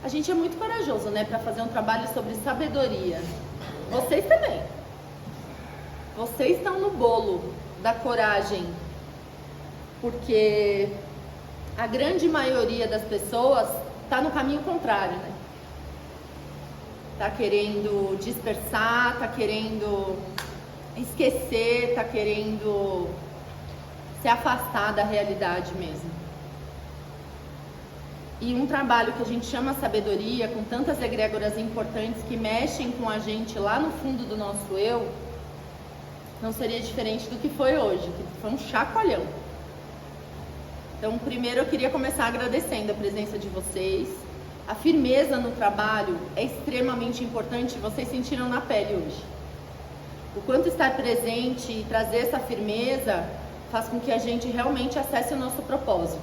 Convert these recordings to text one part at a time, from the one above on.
A gente é muito corajoso, né, para fazer um trabalho sobre sabedoria. Vocês também. Vocês estão no bolo da coragem, porque a grande maioria das pessoas está no caminho contrário, né? Tá querendo dispersar, tá querendo esquecer, tá querendo se afastar da realidade mesmo. E um trabalho que a gente chama sabedoria, com tantas egrégoras importantes que mexem com a gente lá no fundo do nosso eu, não seria diferente do que foi hoje, que foi um chacoalhão. Então, primeiro eu queria começar agradecendo a presença de vocês. A firmeza no trabalho é extremamente importante, vocês sentiram na pele hoje. O quanto estar presente e trazer essa firmeza faz com que a gente realmente acesse o nosso propósito.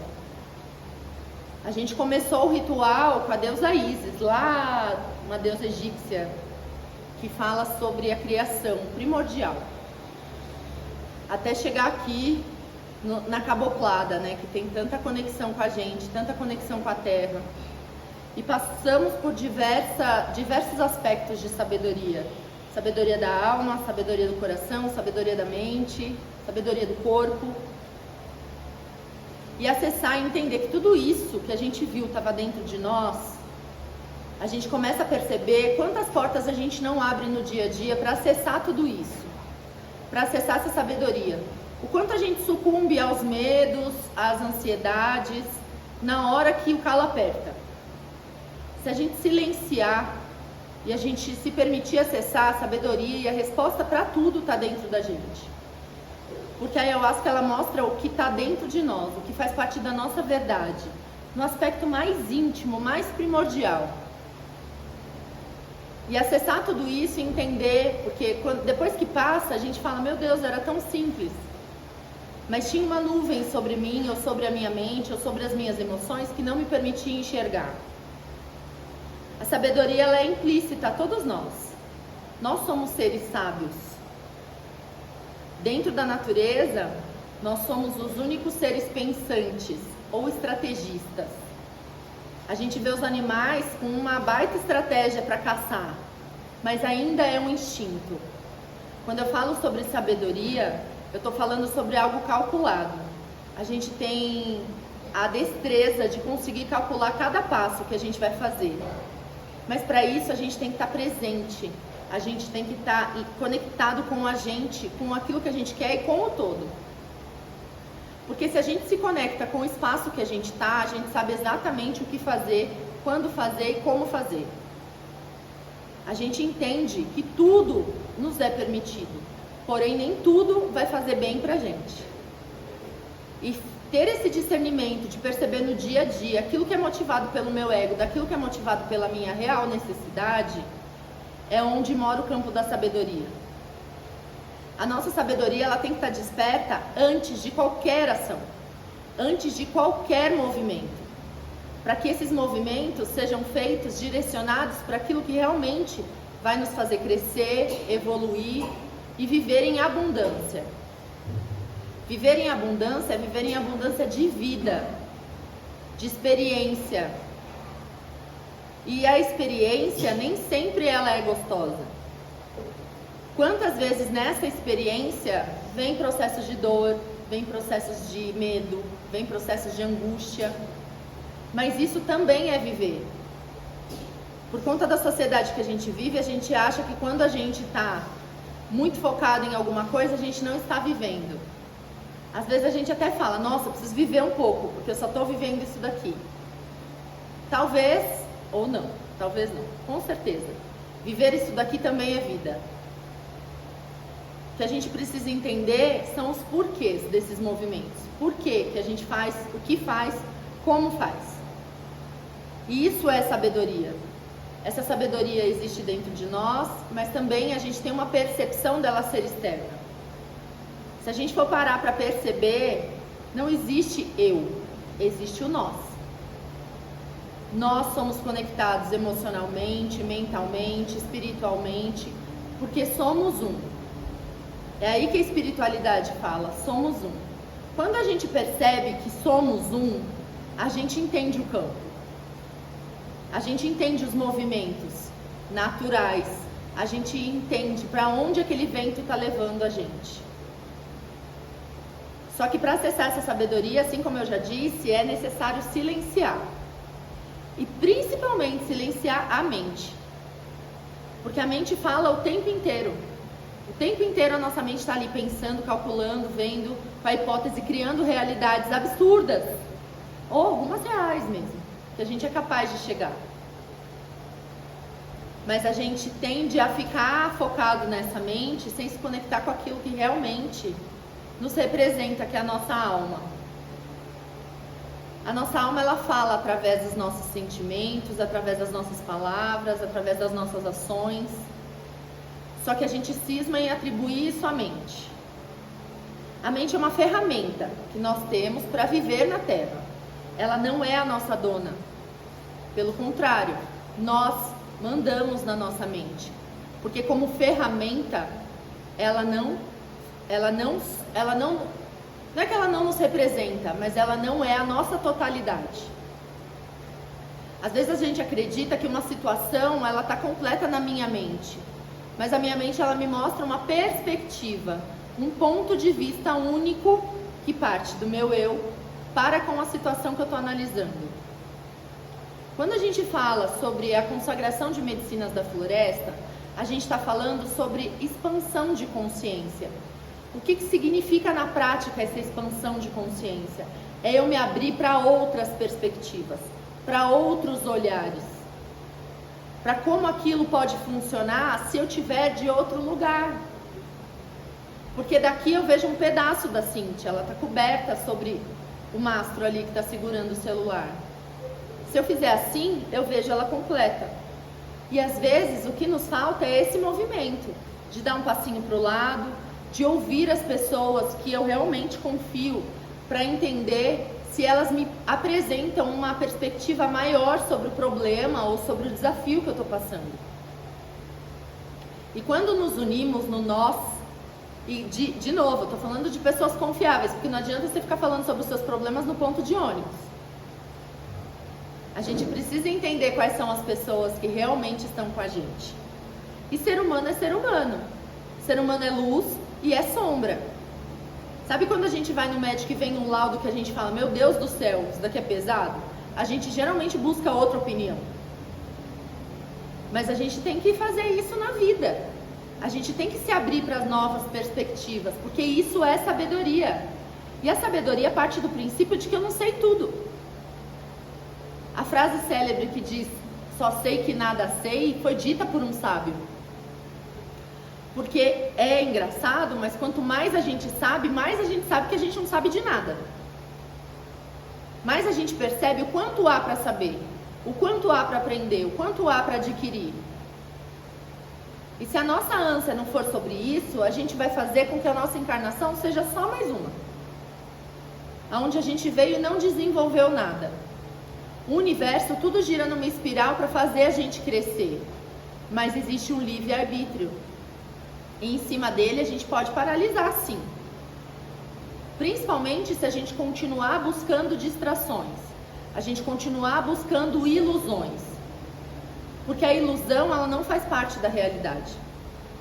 A gente começou o ritual com a deusa Ísis, lá uma deusa egípcia, que fala sobre a criação primordial. Até chegar aqui na caboclada, né, que tem tanta conexão com a gente, tanta conexão com a terra. E passamos por diversos aspectos de sabedoria. Sabedoria da alma, sabedoria do coração, sabedoria da mente, sabedoria do corpo. E acessar e entender que tudo isso que a gente viu estava dentro de nós, a gente começa a perceber quantas portas a gente não abre no dia a dia para acessar tudo isso, para acessar essa sabedoria. O quanto a gente sucumbe aos medos, às ansiedades, na hora que o calo aperta. Se a gente silenciar e a gente se permitir acessar a sabedoria e a resposta para tudo está dentro da gente. Porque a ayahuasca ela mostra o que está dentro de nós, o que faz parte da nossa verdade, no aspecto mais íntimo, mais primordial. E acessar tudo isso e entender, porque depois que passa a gente fala, meu Deus, era tão simples. Mas tinha uma nuvem sobre mim, ou sobre a minha mente, ou sobre as minhas emoções que não me permitia enxergar. A sabedoria ela é implícita a todos nós. Nós somos seres sábios. Dentro da natureza, nós somos os únicos seres pensantes ou estrategistas. A gente vê os animais com uma baita estratégia para caçar, mas ainda é um instinto. Quando eu falo sobre sabedoria, eu estou falando sobre algo calculado. A gente tem a destreza de conseguir calcular cada passo que a gente vai fazer. Mas para isso a gente tem que estar presente. A gente tem que estar conectado com a gente, com aquilo que a gente quer e com o todo. Porque se a gente se conecta com o espaço que a gente está, a gente sabe exatamente o que fazer, quando fazer e como fazer. A gente entende que tudo nos é permitido, porém nem tudo vai fazer bem pra gente. E ter esse discernimento de perceber no dia a dia aquilo que é motivado pelo meu ego, daquilo que é motivado pela minha real necessidade, é onde mora o campo da sabedoria. A nossa sabedoria ela tem que estar desperta antes de qualquer ação, antes de qualquer movimento, para que esses movimentos sejam feitos, direcionados para aquilo que realmente vai nos fazer crescer, evoluir e viver em abundância. Viver em abundância é viver em abundância de vida, de experiência. E a experiência nem sempre ela é gostosa. Quantas vezes nessa experiência vem processos de dor, vem processos de medo, vem processos de angústia, mas isso também é viver. Por conta da sociedade que a gente vive, a gente acha que quando a gente está muito focado em alguma coisa, a gente não está vivendo. Às vezes a gente até fala, nossa, eu preciso viver um pouco, porque eu só estou vivendo isso daqui. Talvez, ou não, talvez não, com certeza. Viver isso daqui também é vida. O que a gente precisa entender são os porquês desses movimentos. Por que a gente faz, o que faz, como faz. E isso é sabedoria. Essa sabedoria existe dentro de nós, mas também a gente tem uma percepção dela ser externa. Se a gente for parar para perceber, não existe eu, existe o nós. Nós somos conectados emocionalmente, mentalmente, espiritualmente, porque somos um. É aí que a espiritualidade fala, somos um. Quando a gente percebe que somos um, a gente entende o campo. A gente entende os movimentos naturais, a gente entende para onde aquele vento está levando a gente. Só que para acessar essa sabedoria, assim como eu já disse, é necessário silenciar. E principalmente silenciar a mente. Porque a mente fala o tempo inteiro. O tempo inteiro a nossa mente está ali pensando, calculando, vendo, com a hipótese, criando realidades absurdas. Ou algumas reais mesmo, que a gente é capaz de chegar. Mas a gente tende a ficar focado nessa mente sem se conectar com aquilo que realmente nos representa, que é a nossa alma. A nossa alma, ela fala através dos nossos sentimentos, através das nossas palavras, através das nossas ações. Só que a gente cisma em atribuir isso à mente. A mente é uma ferramenta que nós temos para viver na Terra. Ela não é a nossa dona. Pelo contrário, nós mandamos na nossa mente. Porque como ferramenta, não é que ela não nos representa, mas ela não é a nossa totalidade. Às vezes a gente acredita que uma situação, ela está completa na minha mente. Mas a minha mente, ela me mostra uma perspectiva, um ponto de vista único que parte do meu eu para com a situação que eu estou analisando. Quando a gente fala sobre a consagração de medicinas da floresta, a gente está falando sobre expansão de consciência. O que significa na prática essa expansão de consciência? É eu me abrir para outras perspectivas, para outros olhares, para como aquilo pode funcionar se eu tiver de outro lugar. Porque daqui eu vejo um pedaço da Cíntia, ela está coberta sobre o mastro ali que está segurando o celular. Se eu fizer assim, eu vejo ela completa. E às vezes o que nos falta é esse movimento, de dar um passinho para o lado, de ouvir as pessoas que eu realmente confio, para entender se elas me apresentam uma perspectiva maior sobre o problema ou sobre o desafio que eu estou passando. E quando nos unimos no nós, e de novo, eu estou falando de pessoas confiáveis, porque não adianta você ficar falando sobre os seus problemas no ponto de ônibus. A gente precisa entender quais são as pessoas que realmente estão com a gente. E ser humano é ser humano. Ser humano é luz e é sombra. Sabe quando a gente vai no médico e vem um laudo que a gente fala, meu Deus do céu, isso daqui é pesado? A gente geralmente busca outra opinião. Mas a gente tem que fazer isso na vida. A gente tem que se abrir para as novas perspectivas, porque isso é sabedoria. E a sabedoria parte do princípio de que eu não sei tudo. A frase célebre que diz, só sei que nada sei, foi dita por um sábio. Porque é engraçado, mas quanto mais a gente sabe que a gente não sabe de nada. Mais a gente percebe o quanto há para saber, o quanto há para aprender, o quanto há para adquirir. E se a nossa ânsia não for sobre isso, a gente vai fazer com que a nossa encarnação seja só mais uma. Onde a gente veio e não desenvolveu nada. O universo, tudo gira numa espiral para fazer a gente crescer. Mas existe um livre-arbítrio. E em cima dele a gente pode paralisar, sim. Principalmente se a gente continuar buscando distrações. A gente continuar buscando ilusões. Porque a ilusão, ela não faz parte da realidade.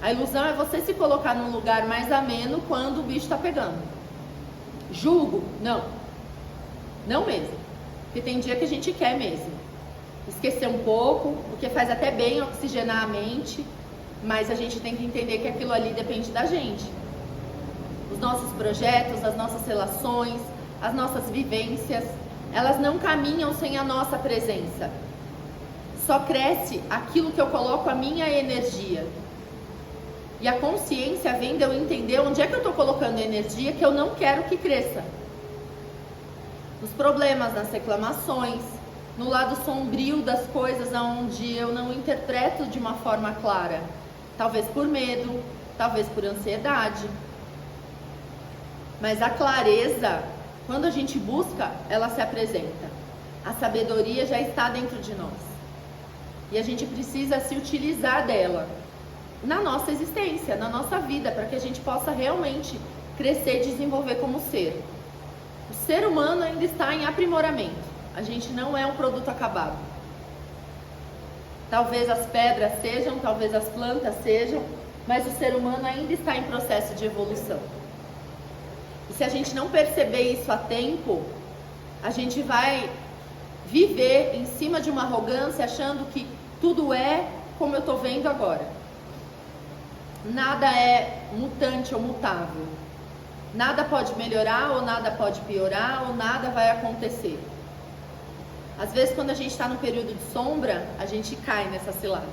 A ilusão é você se colocar num lugar mais ameno quando o bicho está pegando. Julgo? Não. Não mesmo. Porque tem dia que a gente quer mesmo esquecer um pouco, porque faz até bem oxigenar a mente, mas a gente tem que entender que aquilo ali depende da gente. Os nossos projetos, as nossas relações, as nossas vivências, elas não caminham sem a nossa presença. Só cresce aquilo que eu coloco a minha energia. E a consciência vem de eu entender onde é que eu estou colocando a energia que eu não quero que cresça. Nos problemas, nas reclamações, no lado sombrio das coisas, onde eu não interpreto de uma forma clara. Talvez por medo, talvez por ansiedade. Mas a clareza, quando a gente busca, ela se apresenta. A sabedoria já está dentro de nós. E a gente precisa se utilizar dela na nossa existência, na nossa vida, para que a gente possa realmente crescer e desenvolver como ser. O ser humano ainda está em aprimoramento. A gente não é um produto acabado. talvez as pedras sejam, talvez as plantas sejam, mas o ser humano ainda está em processo de evolução. E se a gente não perceber isso a tempo, a gente vai viver em cima de uma arrogância, achando que tudo é como eu estou vendo agora. Nada é mutante ou mutável. Nada pode melhorar ou nada pode piorar ou nada vai acontecer. Às vezes, quando a gente está no período de sombra, a gente cai nessa cilada,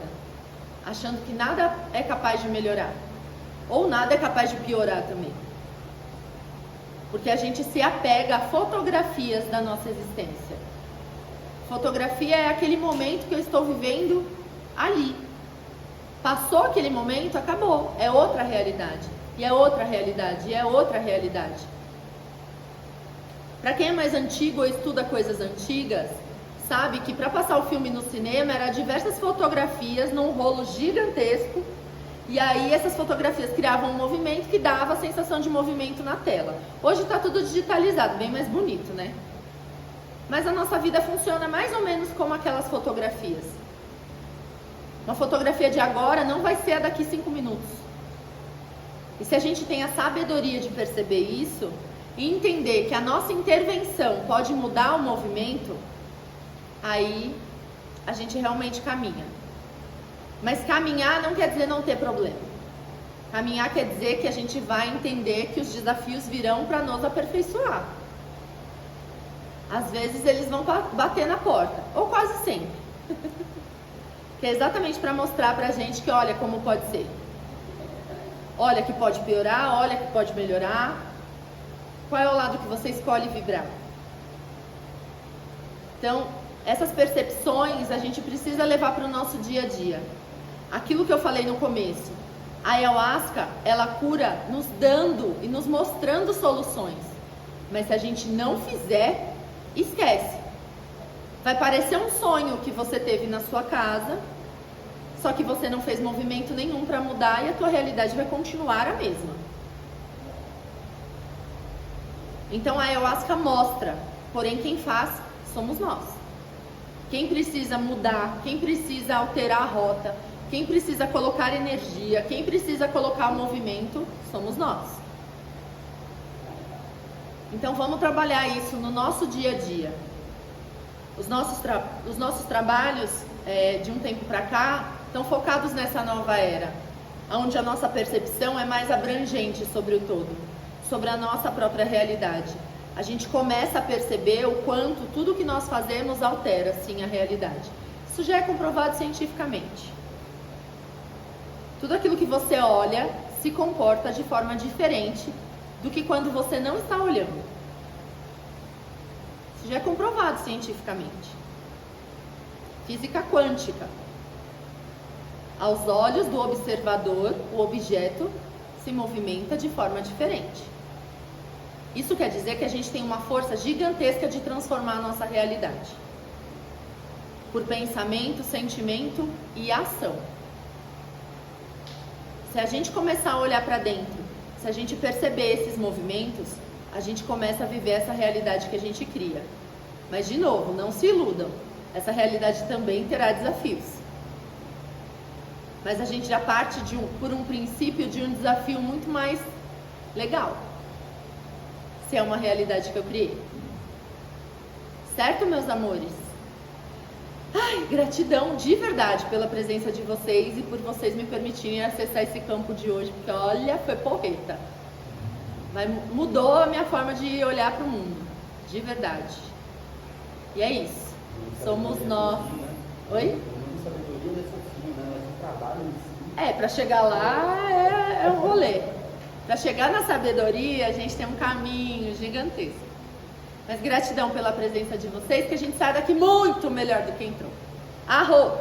achando que nada é capaz de melhorar ou nada é capaz de piorar também. Porque a gente se apega a fotografias da nossa existência. Fotografia é aquele momento que eu estou vivendo ali. Passou aquele momento, acabou. É outra realidade. E é outra realidade. E é outra realidade. Para quem é mais antigo ou estuda coisas antigas, sabe que para passar o filme no cinema era diversas fotografias num rolo gigantesco. E aí essas fotografias criavam um movimento que dava a sensação de movimento na tela. Hoje está tudo digitalizado, bem mais bonito, né? Mas a nossa vida funciona mais ou menos como aquelas fotografias. Uma fotografia de agora não vai ser a daqui 5 minutos. E se a gente tem a sabedoria de perceber isso e entender que a nossa intervenção pode mudar o movimento, aí a gente realmente caminha. Mas caminhar não quer dizer não ter problema. Caminhar quer dizer que a gente vai entender que os desafios virão para nos aperfeiçoar. Às vezes eles vão bater na porta, ou quase sempre. Que é exatamente para mostrar pra gente que olha como pode ser. Olha que pode piorar, olha que pode melhorar. Qual é o lado que você escolhe vibrar? Então, essas percepções a gente precisa levar para o nosso dia a dia. Aquilo que eu falei no começo, a ayahuasca, ela cura nos dando e nos mostrando soluções. Mas se a gente não fizer, esquece. Vai parecer um sonho que você teve na sua casa, só que você não fez movimento nenhum para mudar e a tua realidade vai continuar a mesma. Então a ayahuasca mostra, porém quem faz somos nós. Quem precisa mudar, quem precisa alterar a rota, quem precisa colocar energia, quem precisa colocar o movimento, somos nós. Então vamos trabalhar isso no nosso dia a dia. Os nossos trabalhos de um tempo para cá estão focados nessa nova era, onde a nossa percepção é mais abrangente sobre o todo, sobre a nossa própria realidade. A gente começa a perceber o quanto tudo que nós fazemos altera, sim, a realidade. Isso já é comprovado cientificamente. Tudo aquilo que você olha se comporta de forma diferente do que quando você não está olhando. Isso já é comprovado cientificamente. Física quântica. Aos olhos do observador, o objeto se movimenta de forma diferente. Isso quer dizer que a gente tem uma força gigantesca de transformar a nossa realidade. Por pensamento, sentimento e ação. Se a gente começar a olhar para dentro, se a gente perceber esses movimentos, a gente começa a viver essa realidade que a gente cria. Mas, de novo, não se iludam. Essa realidade também terá desafios. Mas a gente já parte por um princípio de um desafio muito mais legal. Se é uma realidade que eu criei. Certo, meus amores? Ai, gratidão de verdade pela presença de vocês e por vocês me permitirem acessar esse campo de hoje, porque olha, foi porreta. Mas mudou a minha forma de olhar para o mundo, de verdade. E é isso. Somos nós. Oi? Para chegar lá é um rolê. Para chegar na sabedoria, a gente tem um caminho gigantesco. Mas gratidão pela presença de vocês, que a gente sai daqui muito melhor do que entrou. Arro!